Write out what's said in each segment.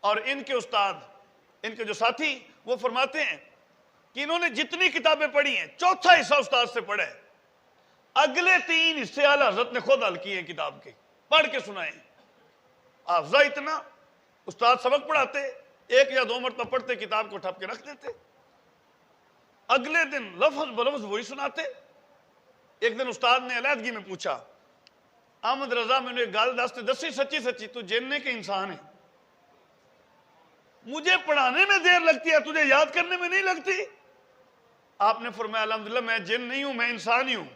اور ان کے استاد، ان کے جو ساتھی، وہ فرماتے ہیں کہ انہوں نے جتنی کتابیں پڑھی ہیں چوتھا حصہ استاد سے پڑھا ہے، اگلے 3 حصے اعلیٰ حضرت نے خود حل کیے ہیں کتاب کے، پڑھ کے سنائے ہیں۔ حافظہ اتنا، استاد سبق پڑھاتے 1 یا 2 مرتبہ پڑھتے، کتاب کو ٹھپ کے رکھ دیتے، اگلے دن لفظ بلفظ وہی سناتے۔ ایک دن استاد نے علیحدگی میں پوچھا، احمد رضا میں نے ایک گال دستے دسی سچی سچی تو جننے کے انسان ہے، مجھے پڑھانے میں دیر لگتی ہے، تجھے یاد کرنے میں نہیں لگتی؟ آپ نے فرمایا الحمدللہ میں جن نہیں ہوں، میں انسان ہی ہوں۔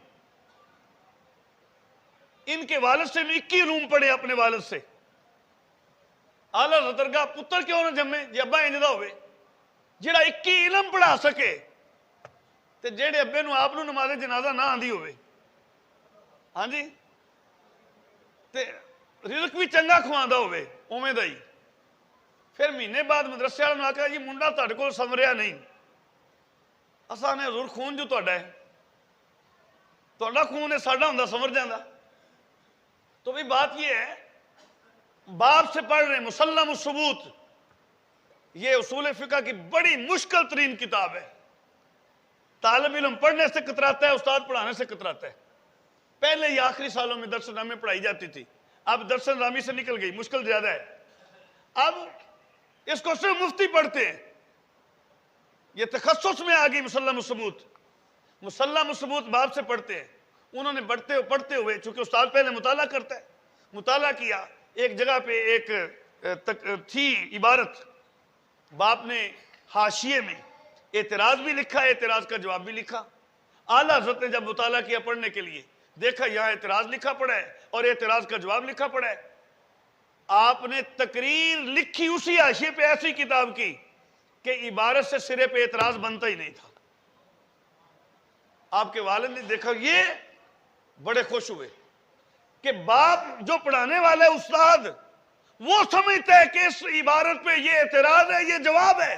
ان کے والد سے 21 علوم پڑھے اپنے والد سے۔ آلہ رترگاہ پتر کیوں نہ جمے جی ابا انجدہ ہوئے جیڑا 21 علم پڑھا سکے تے جیڑے ابے نو آپ نو نماز جنازہ نہ آندھی ہوئے، ہاں جی، تے رزق بھی چنگا کھواندہ ہوئے اومے دا ہی۔ پھر مہینے بعد مدرسے والوں نے آکھا جی منڈا تہاڈے کول سمریا نہیں، اساں نے حضور خون جو تہاڈا ہے، تہاڈا خون ہے ساڈا ہوندا سمر جاندا۔ تو بھی بات یہ ہے، باپ سے پڑھ رہے ہیں مسلم الثبوت، یہ اصول فقہ کی بڑی مشکل ترین کتاب ہے۔ طالب علم پڑھنے سے کتراتا ہے، استاد پڑھانے سے کتراتا ہے۔ پہلے یہ آخری سالوں میں درس نامے پڑھائی جاتی تھی، اب درس نامی سے نکل گئی، مشکل زیادہ ہے۔ اب اس کو صرف مفتی پڑھتے ہیں، یہ تخصص میں آ گئی مسلم الثبوت۔ مسلم الثبوت باپ سے پڑھتے ہیں، انہوں نے پڑھتے ہوئے چونکہ استاد پہلے مطالعہ کرتا ہے، مطالعہ کیا، ایک جگہ پہ ایک تھی عبارت، باپ نے حاشیے میں اعتراض بھی لکھا، اعتراض کا جواب بھی لکھا۔ اعلیٰ حضرت نے جب مطالعہ کیا پڑھنے کے لیے، دیکھا یہاں اعتراض لکھا پڑا ہے اور اعتراض کا جواب لکھا پڑا ہے۔ آپ نے تقریر لکھی اسی حاشیے پہ ایسی کتاب کی کہ عبارت سے سرے پہ اعتراض بنتا ہی نہیں تھا۔ آپ کے والد نے دیکھا، یہ بڑے خوش ہوئے کہ باپ جو پڑھانے والا ہے استاد، وہ سمجھتا ہے کہ اس عبارت پہ یہ اعتراض ہے، یہ جواب ہے،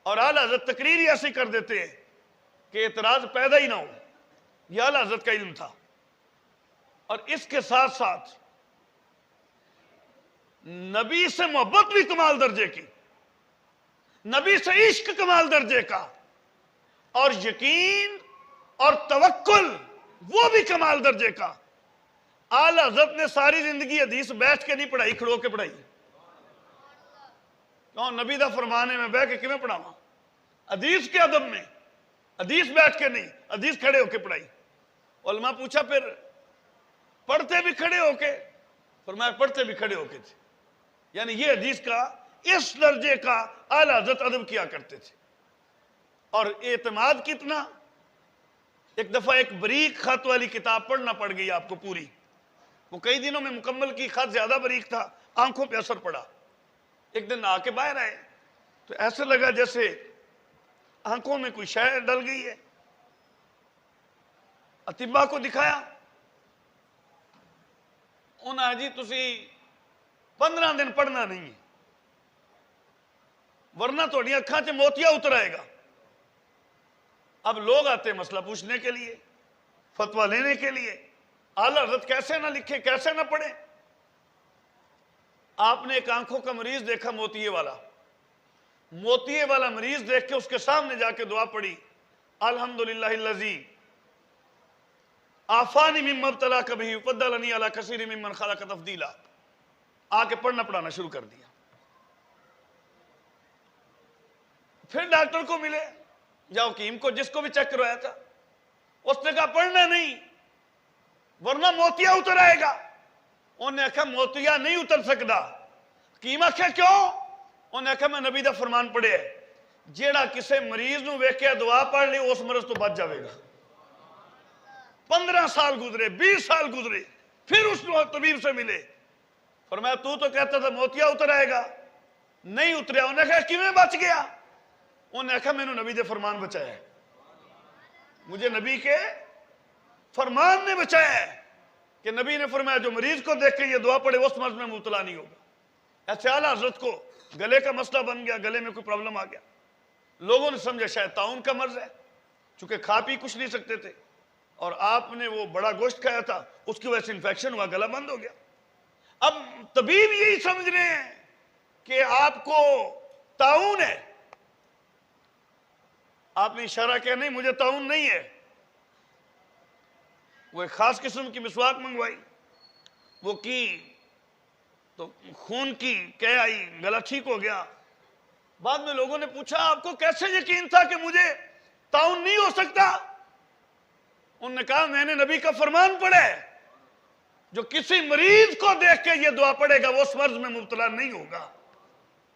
اور اعلیٰ حضرت تقریر ہی ایسی کر دیتے ہیں کہ اعتراض پیدا ہی نہ ہو۔ یہ اعلیٰ حضرت کا علم تھا۔ اور اس کے ساتھ ساتھ نبی سے محبت بھی کمال درجے کی، نبی سے عشق کمال درجے کا، اور یقین اور توکل وہ بھی کمال درجے کا۔ اعلیٰ حضرت نے ساری زندگی حدیث بیٹھ کے نہیں پڑھائی، کھڑو کے پڑھائی۔ کہوں نبی دا فرمانے میں بیٹھ کے کیوں پڑھاواں؟ حدیث کے ادب میں، حدیث بیٹھ کے نہیں، حدیث کھڑے ہو کے پڑھائی۔ علماء پوچھا پھر پڑھتے بھی کھڑے ہو کے؟ فرمایا پڑھتے بھی کھڑے ہو کے تھے، یعنی یہ حدیث کا اس درجے کا اعلیٰ حضرت ادب کیا کرتے تھے۔ اور اعتماد کتنا، ایک دفعہ ایک بریک خط والی کتاب پڑھنا پڑ گئی آپ کو پوری، وہ کئی دنوں میں مکمل کی، خط زیادہ بریک تھا، آنکھوں پہ اثر پڑا۔ ایک دن آ کے باہر آئے تو ایسے لگا جیسے آنکھوں میں کوئی شے ڈل گئی ہے۔ اطباء کو دکھایا، انہاں جی تسی 15 دن پڑھنا نہیں ہے، ورنہ تھوڑی اکھاں چ موتیا اتر آئے گا۔ اب لوگ آتے مسئلہ پوچھنے کے لیے، فتویٰ لینے کے لیے، اعلیٰ حضرت کیسے نہ لکھے، کیسے نہ پڑھے۔ آپ نے ایک آنکھوں کا مریض دیکھا، موتیے والا مریض دیکھ کے اس کے سامنے جا کے دعا پڑھی، الحمدللہ الذی آفانی مما ابتلاک بہ وفضلنی علی کثیر ممن خلق تفضیلا۔ آ کے پڑھنا پڑھانا شروع کر دیا۔ پھر ڈاکٹر کو ملے یا حکیم کو، جس کو بھی چیک کروایا تھا، اس نے کہا پڑھنا نہیں ورنہ موتیا اتر آئے گا۔ انہوں نے کہا موتیا نہیں اتر سکتا۔ حکیم آخیا کیوں؟ انہوں نے کہا میں نبی دا فرمان پڑھے ہے، جیڑا کسے مریض نو ویکھے دعا پڑھ لی اس مرض تو بچ جاوے گا۔ 15 سال گزرے، 20 سال گزرے، پھر اس طبیب سے ملے، فرمایا تو کہتا تھا موتیا اتر آئے گا، نہیں اتریا۔ انہوں نے کہا کیویں بچ گیا؟ انہوں نے کہا میں نے نبی دے فرمان بچایا ہے، مجھے نبی کے فرمان نے بچایا ہے کہ نبی نے فرمایا جو مریض کو دیکھ کے یہ دعا پڑھے اس مرض میں مبتلا نہیں ہوگا۔ ایسے اعلیٰ حضرت کو گلے کا مسئلہ بن گیا، گلے میں کوئی پرابلم آ گیا، لوگوں نے سمجھا شاید طاعون کا مرض ہے، چونکہ کھا پی کچھ نہیں سکتے تھے اور آپ نے وہ بڑا گوشت کھایا تھا، اس کی وجہ سے انفیکشن ہوا، گلا بند ہو گیا۔ اب طبیب یہی سمجھ رہے ہیں کہ کہ آپ کو طاعون ہے. آپ نے اشارہ کیا نہیں مجھے طاعون نہیں ہے. وہ ایک خاص قسم کی مسواک منگوائی, وہ کی تو خون کی کہہ آئی, گلا ٹھیک ہو گیا. بعد میں لوگوں نے پوچھا آپ کو کیسے یقین تھا کہ مجھے طاعون نہیں ہو سکتا؟ انہوں نے کہا میں نے نبی کا فرمان پڑھا ہے, جو کسی مریض کو دیکھ کے یہ دعا پڑھے گا وہ اس مرض میں مبتلا نہیں ہوگا.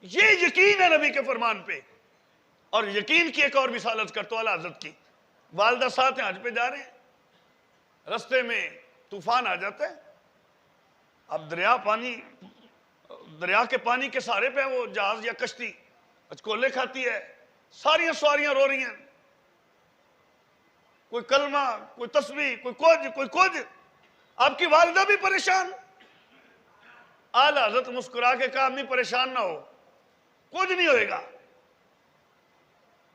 یہ یقین ہے نبی کے فرمان پہ. اور یقین کی ایک اور مثال عرض کرتا ہوں اعلیٰ حضرت کی. والدہ ساتھ ہیں, حج پہ جا رہے ہیں, رستے میں طوفان آ جاتا ہے. اب دریا کے پانی کے سہارے پہ وہ جہاز یا کشتی اچکولے کھاتی ہے, ساری سواریاں رو رہی ہیں, کوئی کلمہ, کوئی تسبیح, کوئی کچھ. آپ کی والدہ بھی پریشان. اعلیٰ حضرت مسکرا کے کہا امی پریشان نہ ہو, کچھ نہیں ہوئے گا.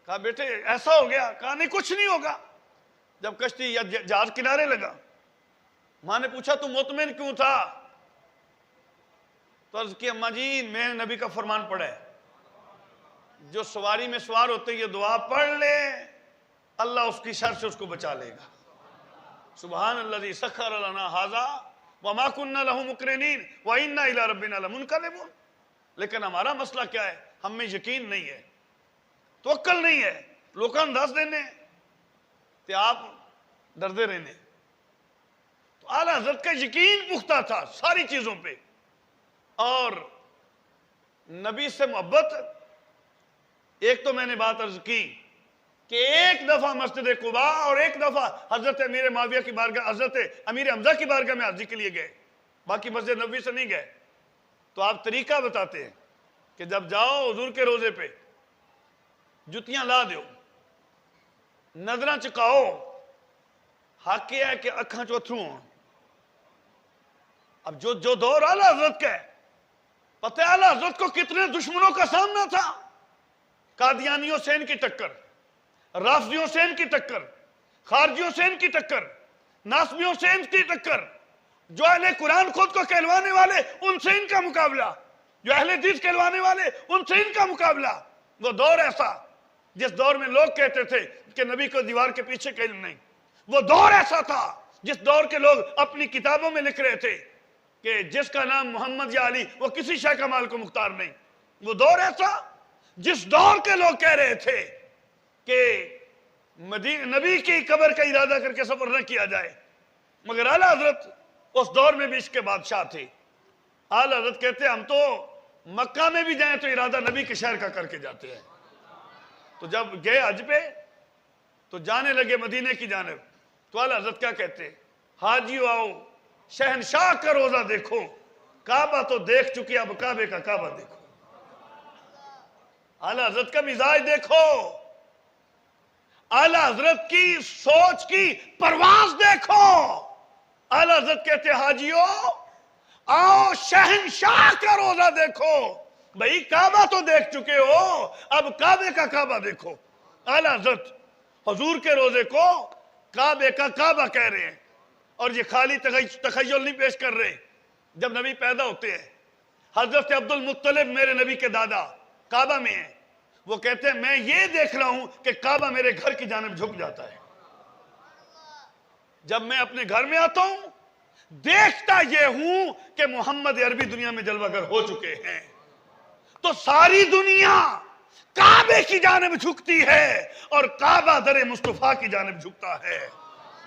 کہا بیٹے ایسا ہو گیا؟ کہا نہیں کچھ نہیں ہوگا. جب کشتی یا جہاز کنارے لگا, ماں نے پوچھا تو مطمئن کیوں تھا؟ تو عرض کی اماں جی میں نے نبی کا فرمان پڑھا ہے, جو سواری میں سوار ہوتے یہ دعا پڑھ لے اللہ اس کی شر سے اس کو بچا لے گا. سبحان الذی سخر لنا ھذا وما كنا له مقرنین وانا الی ربنا لمنقلبون. لیکن ہمارا مسئلہ کیا ہے؟ ہم میں یقین نہیں ہے, توکل نہیں ہے. لوکاں دس دینے تے آپ ڈردے رہنے. تو اعلیٰ حضرت کا یقین پختہ تھا ساری چیزوں پہ. اور نبی سے محبت, ایک تو میں نے بات عرض کی کہ ایک دفعہ مسجد قباء اور ایک دفعہ حضرت امیر معاویہ کی بارگاہ, حضرت امیر حمزہ کی بارگاہ میں حاضری کے لیے گئے, باقی مسجد نبوی سے نہیں گئے. تو آپ طریقہ بتاتے ہیں کہ جب جاؤ حضور کے روزے پہ جتیاں لا دیو, نظریں چکاؤ, حق یہ ہے کہ اکھاں چوتھرو ہوں. اب جو دور اعلیٰ حضرت کا ہے, پتہ ہے اعلیٰ حضرت کو کتنے دشمنوں کا سامنا تھا. قادیانیوں سے ان کی ٹکر, رافضیوں سے ان کی ٹکر, خارجیوں سے ان کی ٹکر, ناسبیوں سے ان کی ٹکر, جو اہل قرآن خود کو کہلوانے والے ان سے ان کا مقابلہ, جو اہل حدیث کہلوانے والے ان سے ان کا مقابلہ. وہ دور ایسا جس دور میں لوگ کہتے تھے کہ نبی کو دیوار کے پیچھے کا علم نہیں. وہ دور ایسا تھا جس دور کے لوگ اپنی کتابوں میں لکھ رہے تھے کہ جس کا نام محمد یا علی وہ کسی شے کا مال کو مختار نہیں. وہ دور ایسا جس دور کے لوگ کہہ رہے تھے کہ نبی کی قبر کا ارادہ کر کے سفر نہ کیا جائے. مگر اعلیٰ حضرت اس دور میں بھی عشق کے بادشاہ تھے. اعلیٰ حضرت کہتے ہم تو مکہ میں بھی جائیں تو ارادہ نبی کے شہر کا کر کے جاتے ہیں. تو جب گئے حج پہ تو جانے لگے مدینے کی جانب, تو اعلیٰ حضرت کیا کہتے ہیں, حاجیو آؤ شہنشاہ کا روزہ دیکھو, کعبہ تو دیکھ چکے اب کعبے کا کعبہ دیکھو. اعلیٰ حضرت کا مزاج دیکھو, اعلیٰ حضرت کی سوچ کی پرواز دیکھو. اعلیٰ حضرت کہتے ہیں حاجیو آؤ شہنشاہ کا روزہ دیکھو. بھئی کعبہ تو دیکھ چکے ہو, اب کعبے کا کعبہ دیکھو. اعلیٰ حضرت حضور کے روزے کو کعبے کا کعبہ کہہ رہے ہیں, اور یہ خالی تخیل نہیں پیش کر رہے. جب نبی پیدا ہوتے ہیں, حضرت عبد المطلب میرے نبی کے دادا کعبہ میں ہیں, وہ کہتے ہیں میں یہ دیکھ رہا ہوں کہ کعبہ میرے گھر کی جانب جھک جاتا ہے. جب میں اپنے گھر میں آتا ہوں دیکھتا یہ ہوں کہ محمد عربی دنیا میں جلوہ گر ہو چکے ہیں. تو ساری دنیا کعبے کی جانب جھکتی ہے اور کعبہ در مصطفیٰ کی جانب جھکتا ہے.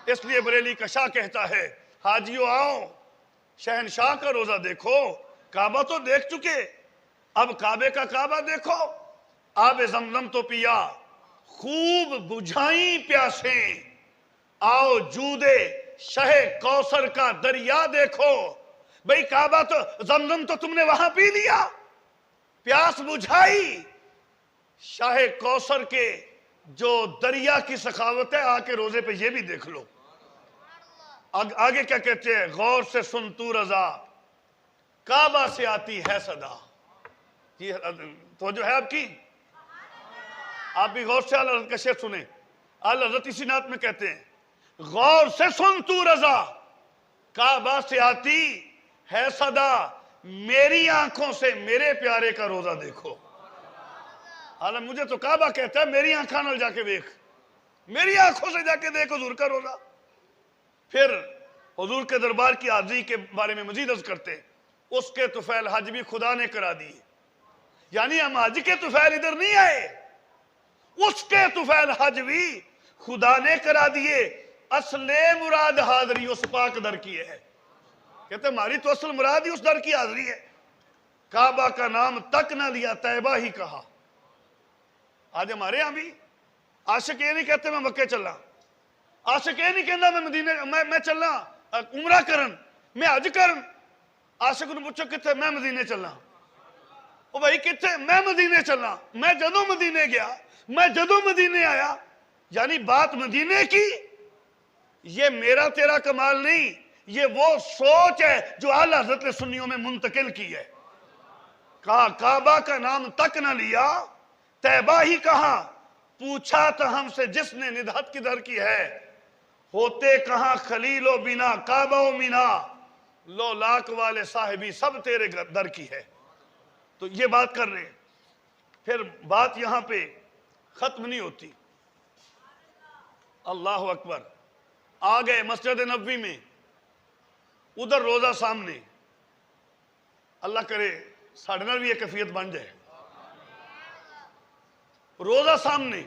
اس لیے بریلی کا شاہ کہتا ہے حاجیو آؤ شہنشاہ کا روزہ دیکھو, کعبہ تو دیکھ چکے اب کعبے کا کعبہ دیکھو. آب زمزم تو پیا خوب بجھائیں پیاسیں, آؤ جودے شہ کوثر کا دریا دیکھو. بھئی کعبہ تو زمزم تو تم نے وہاں پی لیا, پیاس بجھائی, شاہ کوثر کے جو دریا کی سخاوت ہے آ کے روزے پہ یہ بھی دیکھ لو. آگے کیا کہتے ہیں, غور سے سن تو رضا کعبہ سے آتی ہے صدا. یہ توجہ ہے آپ کی, آپ بھی غور سے اعلیٰ حضرت کا شعر سنیں. اعلیٰ حضرت اسی نعت میں کہتے ہیں غور سے سن تو رضا کعبہ سے آتی ہے صدا, میری آنکھوں سے میرے پیارے کا روزہ دیکھو. حالانکہ مجھے تو کعبہ کہتا ہے میری آنکھوں نال جا کے دیکھ، میری آنکھوں سے جا کے دیکھ حضور کا روزہ. پھر حضور کے دربار کی حاضری کے بارے میں مزید عرض کرتے ہیں، اس کے طفیل حج بھی خدا نے کرا دی. یعنی ہم حج کے طفیل ادھر نہیں آئے، اس کے طفیل حج بھی خدا نے کرا دیے. اصل مراد حاضری اس پاک در کی ہے. کہتے ہماری تو اصل مراد ہی اس در کی حاضری ہے. کعبہ کا نام تک نہ لیا، طیبہ ہی کہا. آج ہمارے ہاں بھی عاشق یہ نہیں کہتے میں مکے چلا، عاشق یہ نہیں کہنا میں مدینے میں چلنا عمرہ کرن، میں حج کرن. عاشق نے پوچھو کتے؟ میں مدینے چلنا. او بھائی کتے؟ میں مدینے چلنا. میں جدوں مدینے گیا، میں جدوں مدینے آیا. یعنی بات مدینے کی، یہ میرا تیرا کمال نہیں، یہ وہ سوچ ہے جو اعلیٰ حضرت نے سنیوں میں منتقل کی ہے. کہا کعبہ کا نام تک نہ لیا، طیبہ ہی کہا. پوچھا تھا ہم سے جس نے ندہت کدھر کی ہے، ہوتے کہاں خلیل و بنا کعبہ و مینا، لو لاک والے صاحبی سب تیرے در کی ہے. تو یہ بات کر رہے ہیں. پھر بات یہاں پہ ختم نہیں ہوتی. اللہ اکبر. آ گئے مسجد نبوی میں، ادھر روزہ سامنے. اللہ کرے ساڑھے نال بھی یہ کیفیت بن جائے. روزہ سامنے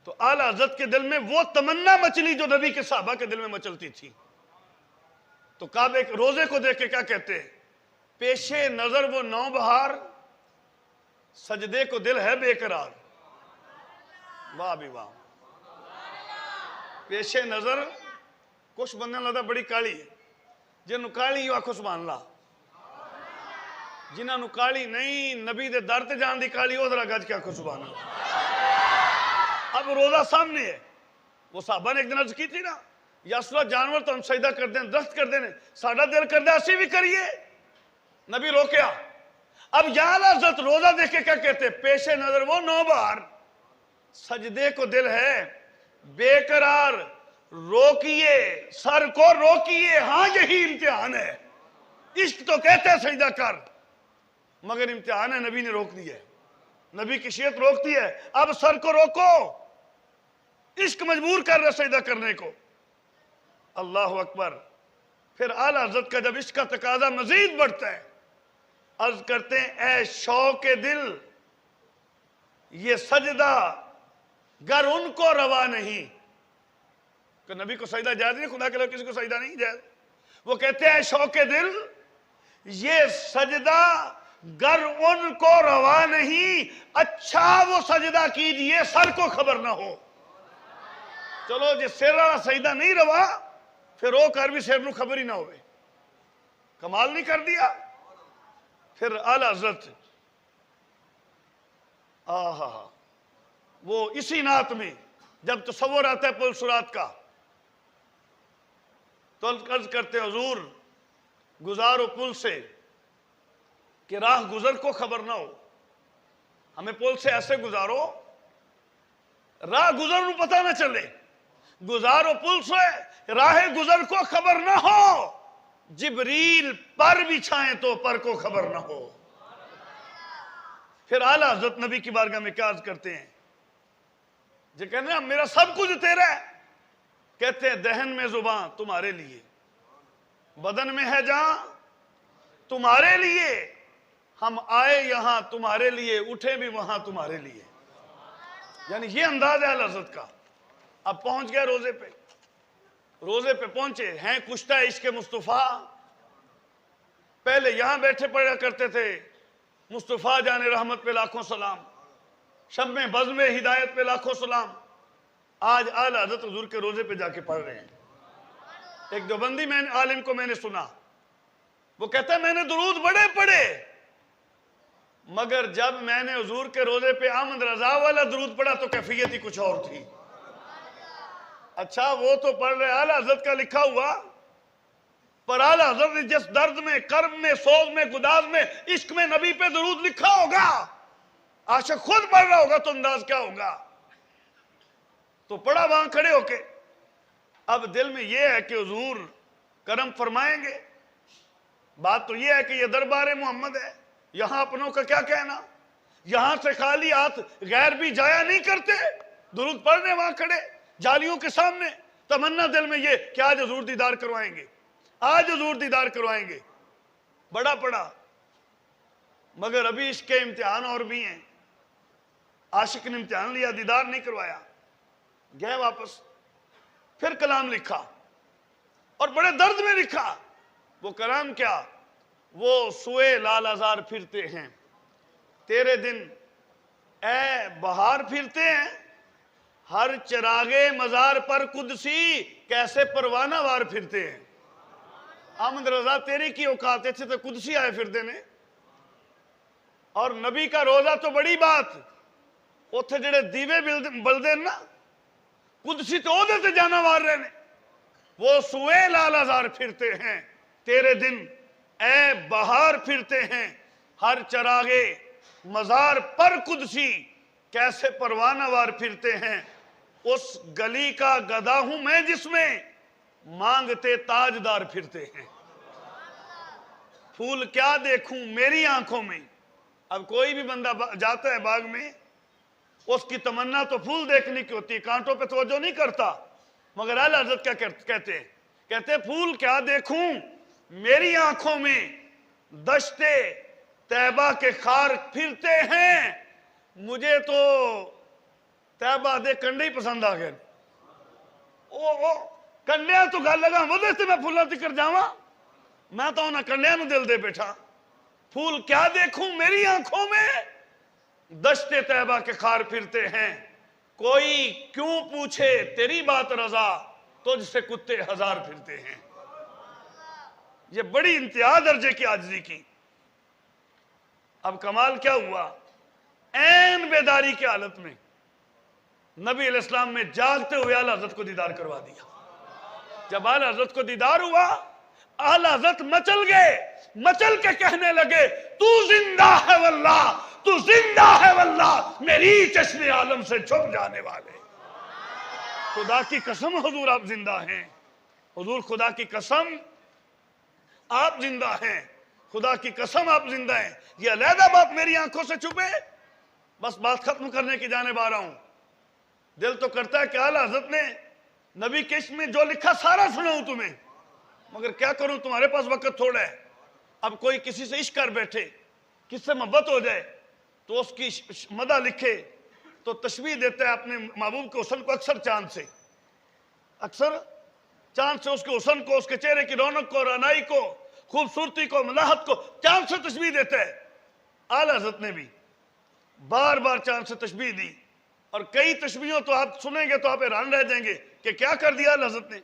تو اعلیٰ حضرت کے دل میں وہ تمنا مچلی جو نبی کے صحابہ کے دل میں مچلتی تھی. تو کعبے روزے کو دیکھ کے کیا کہتے ہیں؟ پیش نظر وہ نو بہار، سجدے کو دل ہے بے قرار. واہ بھی واہ. پیش نظر کچھ بندے لگتا بڑی کالی ہے، جنہوں کالی ہو آکھو سبحان اللہ. جنہوں کالی نہیں نبی دے در تے جان دی کالی ہو ذرا گج کے آکھو سبحان اللہ. اب روزہ سامنے ہے. وہ صحابہ نے ایک دن عرض کی تھی نا، یا رسول جانور تو ہم سجدہ کر دیں، درخت کر دیں، ساڑھا دل کر دیں اسی بھی کریے. نبی روکیا. اب یا حضرت روزہ دیکھ کے کیا کہتے؟ پیش نظر وہ نو بہار، سجدے کو دل ہے بے قرار. روکیے سر کو روکیے، ہاں یہی امتحان ہے. عشق تو کہتے ہیں سجدہ کر، مگر امتحان ہے نبی نے روک دیا ہے. نبی کی شریعت روکتی ہے. اب سر کو روکو، عشق مجبور کر رہے سجدہ کرنے کو. اللہ اکبر. پھر اعلیٰ حضرت کا جب عشق کا تقاضا مزید بڑھتا ہے، عرض کرتے ہیں اے شوق دل یہ سجدہ گر ان کو روا نہیں. کہ نبی کو سجدہ جائز نہیں، خدا کے لوگ کسی کو سجدہ نہیں جائز. وہ کہتے ہیں شوق دل یہ سجدہ گر ان کو روا نہیں، اچھا وہ سجدہ کیجئے سر کو خبر نہ ہو. چلو جی سر والا سجدہ نہیں روا، پھر وہ کر بھی سر نو خبر ہی نہ ہوئے. کمال نہیں کر دیا. پھر اعلیٰ حضرت وہ اسی نعت میں جب تصور آتا ہے پل سرات کا تو عرض کرتے حضور گزارو پل سے کہ راہ گزر کو خبر نہ ہو. ہمیں پل سے ایسے گزارو راہ گزر نو پتہ نہ چلے. گزارو پل سے راہ گزر کو خبر نہ ہو. جبریل پر بچھائیں تو پر کو خبر نہ ہو. پھر اعلیٰ حضرت نبی کی بارگاہ میں کیا عرض کرتے ہیں؟ جو کہتے ہیں میرا سب کچھ تیرا ہے. کہتے ہیں دہن میں زبان تمہارے لیے، بدن میں ہے جان تمہارے لیے. ہم آئے یہاں تمہارے لیے، اٹھے بھی وہاں تمہارے لیے. یعنی یہ انداز ہے اعلیٰ حضرت کا. اب پہنچ گئے روزے پہ، روزے پہ پہنچے ہیں کشتہ عشق مصطفیٰ. پہلے یہاں بیٹھے پڑھا کرتے تھے مصطفیٰ جان رحمت پہ لاکھوں سلام، شب میں بزم ہدایت پہ لاکھوں سلام. آج اعلیٰ حضرت حضور کے روزے پہ جا کے پڑھ رہے ہیں. ایک دیوبندی عالم کو میں نے سنا، وہ کہتا ہے میں نے درود بڑے پڑھے، مگر جب میں نے حضور کے روزے پہ احمد رضا والا درود پڑھا تو کیفیت ہی کچھ اور تھی. اچھا وہ تو پڑھ رہے اعلیٰ حضرت کا لکھا ہوا، پر اعلیٰ حضرت نے جس درد میں، کرب میں، سوز میں، گداز میں، عشق میں نبی پہ درود لکھا ہوگا، عاشق خود پڑھ رہا ہوگا تو انداز کیا ہوگا. تو پڑھا وہاں کھڑے ہو کے. اب دل میں یہ ہے کہ حضور کرم فرمائیں گے. بات تو یہ ہے کہ یہ دربار محمد ہے، یہاں اپنوں کا کیا کہنا؟ یہاں سے خالی ہاتھ غیر بھی جایا نہیں کرتے، درود پڑھنے وہاں کھڑے جالیوں کے سامنے، تمنا دل میں یہ کہ آج حضور دیدار کروائیں گے، آج حضور دیدار کروائیں گے، بڑا پڑا۔ مگر ابھی اس کے امتحان اور بھی ہیں۔ عاشق نے امتحان لیا، دیدار نہیں کروایا، گئے واپس، پھر کلام لکھا اور بڑے درد میں لکھا۔ وہ کلام کیا؟ وہ سوئے لال ازار پھرتے ہیں تیرے دن اے بہار پھرتے ہیں، ہر چراغے مزار پر قدسی کیسے پروانہ وار پھرتے ہیں۔ احمد رضا تیری کی اوقات تھے تو قدسی آئے پھرتے نے، اور نبی کا روزہ تو بڑی بات، اتھے جڑے دیوے بلدے نا قدسی تو عہدے تے جانا وار رہے نے۔ وہ سوئے لال ازار پھرتے ہیں تیرے دن اے بہار پھرتے ہیں، ہر چراغے مزار پر قدسی کیسے پروانہ وار پھرتے ہیں۔ اس گلی کا گدھا ہوں میں جس میں مانگتے تاجدار پھرتے ہیں۔ پھول کیا دیکھوں میری آنکھوں میں، اب کوئی بھی بندہ جاتا ہے باغ میں، اس کی تمنا تو پھول دیکھنے کی ہوتی ہے، کانٹوں پہ توجہ نہیں کرتا۔ مگر اعلیٰ حضرت کیا کہتے ہیں؟ کہتے ہیں پھول کیا دیکھوں میری آنکھوں میں، دشتے طیبہ کے خار پھرتے ہیں۔ مجھے تو طیبہ دے کنڈے ہی پسند آ گئے، کنڈیاں تو گل لگا وہ دیتے میں پھولا تکر جاواں، میں تو انہاں کنڈیاں نو دل دے بیٹھا۔ پھول کیا دیکھوں میری آنکھوں میں، دشتے طیبہ کے خار پھرتے ہیں۔ کوئی کیوں پوچھے تیری بات رضا، تجھ سے کتے ہزار پھرتے ہیں۔ یہ بڑی انتہا درجے کی عاجزی کی۔ اب کمال کیا ہوا؟ عین بیداری کی حالت میں نبی علیہ السلام میں جاگتے ہوئے اعلیٰ حضرت کو دیدار کروا دیا۔ جب اعلیٰ حضرت کو دیدار ہوا، اعلیٰ حضرت مچل گئے، مچل کے کہنے لگے تو زندہ ہے واللہ، تو زندہ ہے واللہ، میری چشم عالم سے چھپ جانے والے۔ خدا کی قسم حضور آپ زندہ ہیں، حضور خدا کی قسم آپ زندہ ہیں، خدا کی قسم آپ زندہ ہیں۔ یہ علیحدہ بات میری آنکھوں سے چھپے، بس بات ختم کرنے کی جانب آ رہا ہوں۔ دل تو کرتا ہے کہ اعلیٰ حضرت نے نبی کے عشق میں جو لکھا سارا سناؤں تمہیں، مگر کیا کروں، تمہارے پاس وقت تھوڑا ہے۔ اب کوئی کسی سے عشق کر بیٹھے، کس سے محبت ہو جائے تو اس کی مدح لکھے تو تشبیہ دیتا ہے اپنے محبوب کے حسن کو اکثر چاند سے، اکثر چاند سے اس کے حسن کو، اس کے چہرے کی رونق کو، رعنائی کو، خوبصورتی کو، ملاحت کو چاند سے تشبیہ دیتا ہے۔ اعلیٰ حضرت نے بھی بار بار چاند سے تشبیہ دی، اور کئی تشبیہوں تو آپ سنیں گے تو آپ حیران رہ جائیں گے کہ کیا کر دیا اعلیٰ حضرت نے۔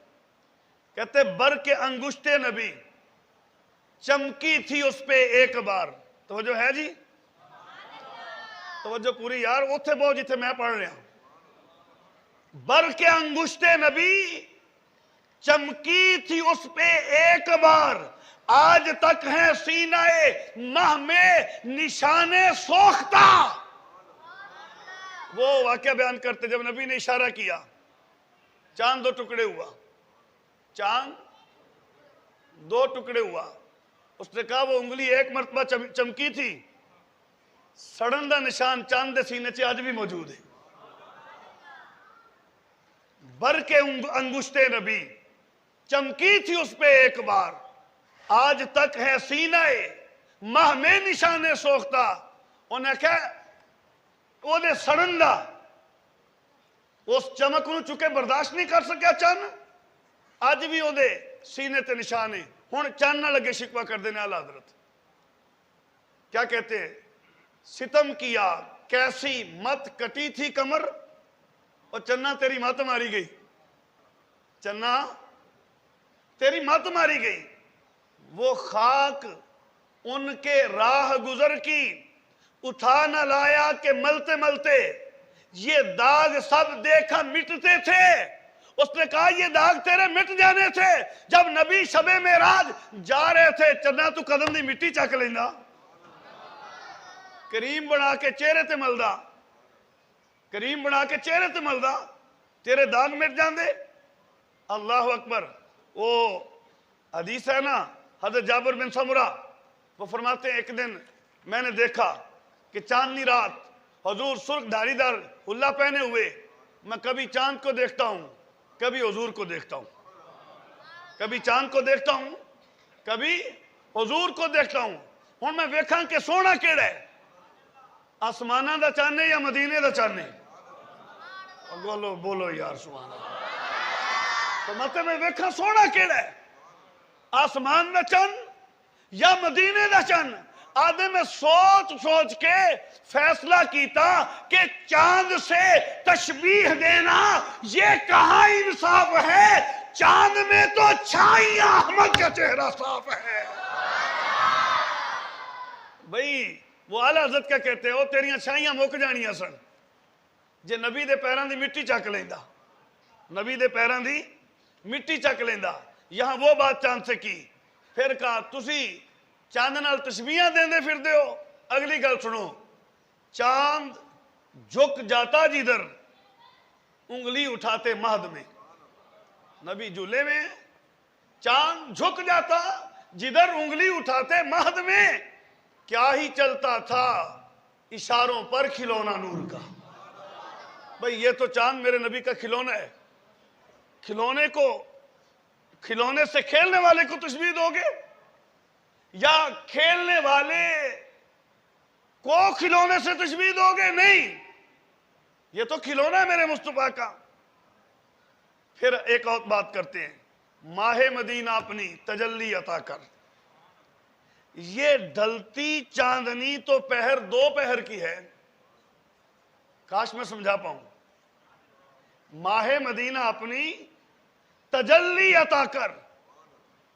کہتے برق انگشت نبی چمکی تھی اس پہ ایک بار، توجہ ہے جی، توجہ پوری یار، اوتھے بہو جتھے میں پڑھ رہا ہوں۔ برق انگشت نبی چمکی تھی اس پہ ایک بار، آج تک ہے سینہ مہ میں نشان سوختہ۔ وہ واقعہ بیان کرتے جب نبی نے اشارہ کیا، چاند دو ٹکڑے ہوا، چاند دو ٹکڑے ہوا۔ اس نے کہا وہ انگلی ایک مرتبہ چمکی تھی، سڑن دا نشان چاند دے سینے چ آج بھی موجود ہے۔ برق انگشت نبی چمکی تھی اس پہ ایک بار، آج تک ہے سینہ مہ میں نشان سوختہ۔ انہیں کہا وہ دے سڑن دا اس چمک نو چکے برداشت نہیں کر سکیا چند، آج بھی وہ دے سینے تے نشانے، ہن چند نہ لگے شکوہ کر دینے اعلیٰ حضرت۔ کیا کہتے ہیں؟ ستم کیا کیسی مت کٹی تھی کمر، اور چنہ تیری مت ماری گئی، چنہ تیری مت ماری گئی۔ وہ خاک ان کے راہ گزر کی اٹھا نہ لایا کہ ملتے ملتے یہ داغ سب دیکھا مٹتے تھے۔ اس نے کہا یہ داغ تیرے مٹ جانے تھے جب نبی شب معراج جا رہے تھے، چنہ تو قدم دی مٹی چک لینا، کریم بنا کے چہرے تے ملدا، کریم بنا کے چہرے تے ملدا، تیرے داغ مٹ جاندے۔ اللہ اکبر۔ وہ حدیث ہے نا حضرت جابر بن سمرہ وہ فرماتے ہیں ایک دن میں نے دیکھا کہ چاندنی رات حضور سرخ دھاری دار حلہ پہنے ہوئے، میں کبھی چاند کو دیکھتا ہوں کبھی حضور کو دیکھتا ہوں، کبھی چاند کو دیکھتا ہوں کبھی حضور کو دیکھتا ہوں۔ ہوں میں ویکھاں کہ سونا کیڑا ہے، آسمانہ دا چانے یا مدینے دا چانے؟ بولو بولو یار سبحان اللہ۔ تو مطلب میں ویکھاں سونا کیڑا ہے، آسمان دا چن یا مدینے دا چن؟ آدھے میں سوچ سوچ کے فیصلہ کیتا کہ چاند سے تشبیہ دینا یہ کہاں انصاف ہے؟ چاند میں تو چھائیاں احمد کا چہرہ صاف ہے۔ بھئی وہ اعلیٰ حضرت کیا کہتے ہو تیریاں چھائیاں مک جانیاں سن جے نبی دے پیران دی مٹی چک لیندہ، نبی دے پیران دی مٹی چک لیندہ۔ یہاں وہ بات چاند سے کی، پھر کہا تسی چاند نال تشبیہاں دیندے پھر دے ہو۔ اگلی گل سنو، چاند جھک جاتا جدھر انگلی اٹھاتے مہد میں، نبی جھولے میں، چاند جھک جاتا جدھر انگلی اٹھاتے مہد میں، کیا ہی چلتا تھا اشاروں پر کھلونا نور کا۔ بھئی یہ تو چاند میرے نبی کا کھلونا ہے، کھلونے سے کھیلنے والے کو تشبیہ دو گے یا کھیلنے والے کو کھلونے سے تشبیہ دو گے؟ نہیں، یہ تو کھلونا ہے میرے مصطفیٰ کا۔ پھر ایک اور بات کرتے ہیں، ماہ مدینہ اپنی تجلی عطا کر۔ یہ ڈھلتی چاندنی تو پہر دو پہر کی ہے، کاش میں سمجھا پاؤں۔ ماہ مدینہ اپنی تجلی عطا کر،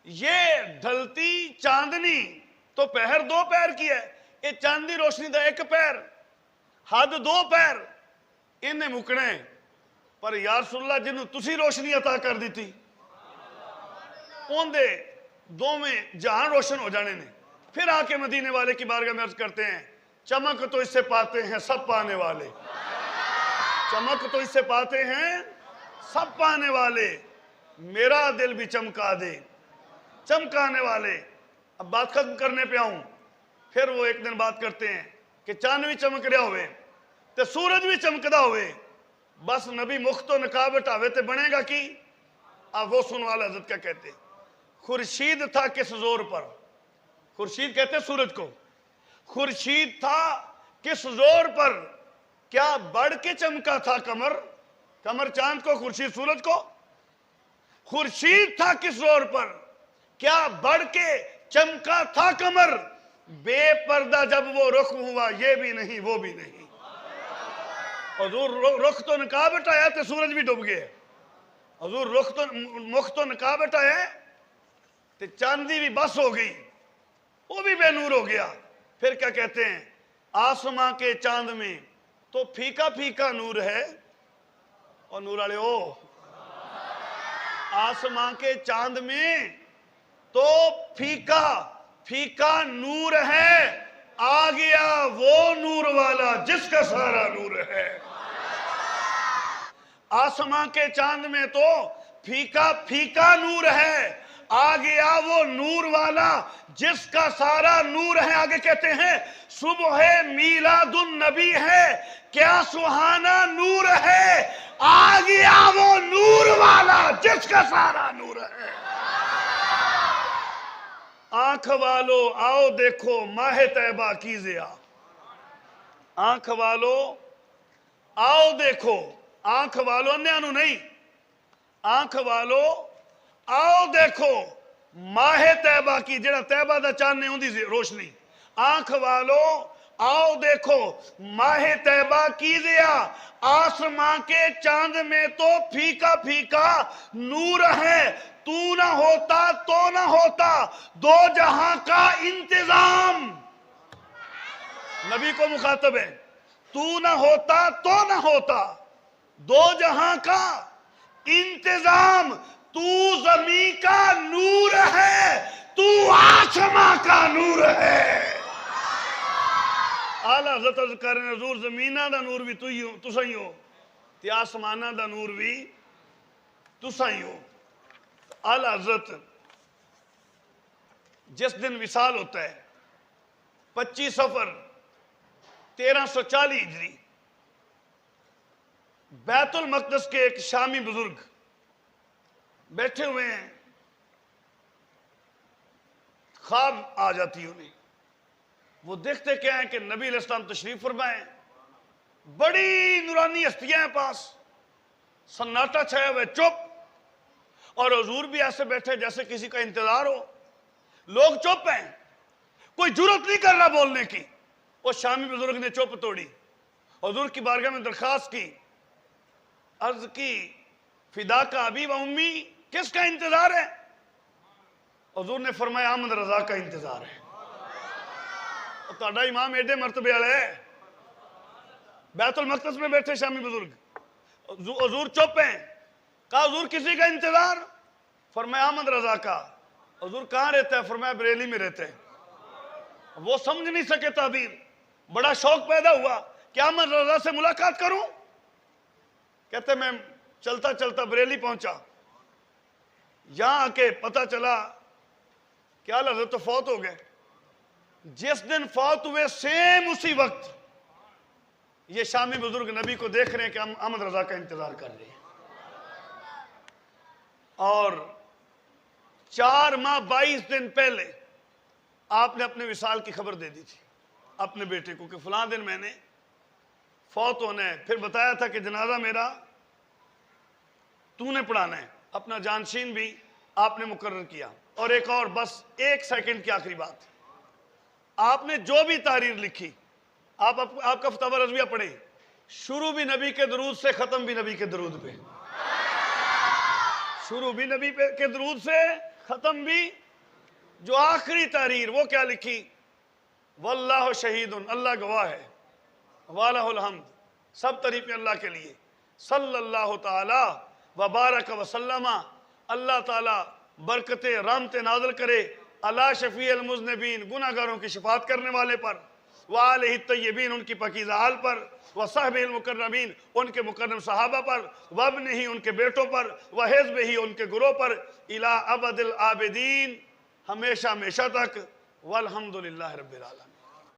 یہ ڈھلتی چاندنی تو پہر دو پہر کی ہے۔ یہ چاندی روشنی دا ایک پہر، حد دو پہر، انہیں مکنے پر یا رسول اللہ جنہوں تسی روشنی عطا کر دیتی ان دے دو میں جہاں روشن ہو جانے نے۔ پھر آ کے مدینے والے کی بارگاہ میں عرض کرتے ہیں، چمک تو اس سے پاتے ہیں سب پانے والے، چمک تو اس سے پاتے ہیں سب پانے والے، میرا دل بھی چمکا دے چمکانے والے۔ اب بات ختم کرنے پہ آؤں، پھر وہ ایک دن بات کرتے ہیں کہ چاند بھی چمک رہا ہوئے تے سورج بھی چمکدا ہوئے، بس نبی مخت و نقاب ہٹاوے تے بنے گا کی؟ اب وہ سنو والا حضرت کیا کہتے ہیں، خورشید تھا کس زور پر، خورشید کہتے ہیں سورج کو، خورشید تھا کس زور پر، کیا بڑھ کے چمکا تھا قمر، قمر چاند کو، خورشید سورج کو؟ خورشید تھا کس زور پر، کیا بڑھ کے چمکا تھا قمر، بے پردہ جب وہ رخ ہوا یہ بھی نہیں وہ بھی نہیں۔ حضور رخ تو نقاب ہٹایا تو سورج بھی ڈوب گئے، حضور مخ تو نقاب ہٹایا تو چاندی بھی بس ہو گئی، وہ بھی بے نور ہو گیا۔ پھر کیا کہتے ہیں، آسماں کے چاند میں تو پھیکا پھیکا نور ہے، اور نور والے ہو، آسماں کے چاند میں تو پھیکا پھیکا نور ہے، آ گیا وہ نور والا جس کا سارا نور ہے۔ آسماں کے چاند میں تو پھیکا پھیکا نور ہے، آ گیا وہ نور والا جس کا سارا نور ہے۔ آگے کہتے ہیں صبح میلاد النبی ہے، کیا سہانا نور ہے، آ گیا وہ نور والا جس کا سارا نور ہے۔ آنکھ والو آؤ دیکھو ماہ طیبہ کی ضیا، آنکھ والو آؤ دیکھو، آنکھ والو انہوں نہیں، آنکھ والو آؤ دیکھو ماہ طیبہ کی، جڑا طیبہ دا چاند ہوں دی روشنی، آنکھ والو آؤ دیکھو ماہ طیبہ کی ضیا، آسماں کے چاند میں تو پھیکا پھیکا نور ہے، تو نہ ہوتا تو نہ ہوتا دو جہاں کا انتظام۔ نبی کو مخاطب ہے، تو نہ ہوتا تو نہ ہوتا دو جہاں کا انتظام، تو زمین کا نور ہے، تو آسماں کا نور ہے۔ آلہ حضرت ذکر حضور زمینہ دا نور بھی تسا ہی ہو تے آسمانہ دا نور بھی تسا ہی ہو۔ آلہ حضرت جس دن وصال ہوتا ہے 25 صفر 1340 ہجری، بیت المقدس کے ایک شامی بزرگ بیٹھے ہوئے ہیں، خواب آ جاتی انہیں، وہ دیکھتے کیا ہیں کہ نبی علیہ السلام تشریف فرمائے، بڑی نورانی ہستیاں ہیں پاس، سناٹا چھایا ہوئے، چپ، اور حضور بھی ایسے بیٹھے جیسے کسی کا انتظار ہو، لوگ چپ ہیں، کوئی جرت نہیں کر رہا بولنے کی۔ وہ شامی بزرگ نے چپ توڑی، حضور کی بارگاہ میں درخواست کی، عرض کی فدا کا ابی و امی، کس کا انتظار ہے؟ حضور نے فرمایا احمد رضا کا انتظار ہے۔ اور تہاڈا امام ایڈے مرتبے والا ہے، بیت المقدس میں بیٹھے شامی بزرگ، حضور چپ ہیں، کہا حضور کسی کا انتظار؟ فرمایا احمد رضا کا۔ حضور کہاں رہتا ہے؟ فرمایا بریلی میں رہتے ہیں۔ وہ سمجھ نہیں سکے تعبیر، بڑا شوق پیدا ہوا کہ احمد رضا سے ملاقات کروں۔ کہتے میں چلتا چلتا بریلی پہنچا، یہاں آ کے پتہ چلا کہ اعلیٰ حضرت تو فوت ہو گئے۔ جس دن فوت ہوئے سیم اسی وقت یہ شامی بزرگ نبی کو دیکھ رہے ہیں کہ ہم احمد رضا کا انتظار کر رہے ہیں، اور 4 ماہ 22 دن پہلے آپ نے اپنے وصال کی خبر دے دی تھی اپنے بیٹے کو کہ فلاں دن میں نے فوت ہونا ہے، پھر بتایا تھا کہ جنازہ میرا تو نے پڑھانا ہے، اپنا جانشین بھی آپ نے مقرر کیا۔ اور ایک اور بس 1 سیکنڈ کی آخری بات، آپ نے جو بھی تحریر لکھی، آپ کا فتاوی رضویہ پڑھیں، شروع بھی نبی کے درود سے، ختم بھی نبی کے درود پہ، شروع بھی نبی کے درود سے، ختم بھی، جو آخری تحریر وہ کیا لکھی؟ واللہ شہید، اللہ گواہ ہے، والہ الحمد، سب تعریفیں اللہ کے لیے، صلی اللہ تعالی وبارک وسلم، اللہ تعالی برکت رحمت نازل کرے علی شفیع المذنبین، گناہگاروں کی شفاعت کرنے والے پر، وآلہ الطیبین، ان کی پاکیزہ آل پر، وصحبہ المکرمین، ان کے مکرم صحابہ پر، وابنہ، ان کے بیٹوں پر، وحزبہ، ان کے گروہ پر، الی ابد العابدین، ہمیشہ ہمیشہ تک، والحمدللہ رب العالمین۔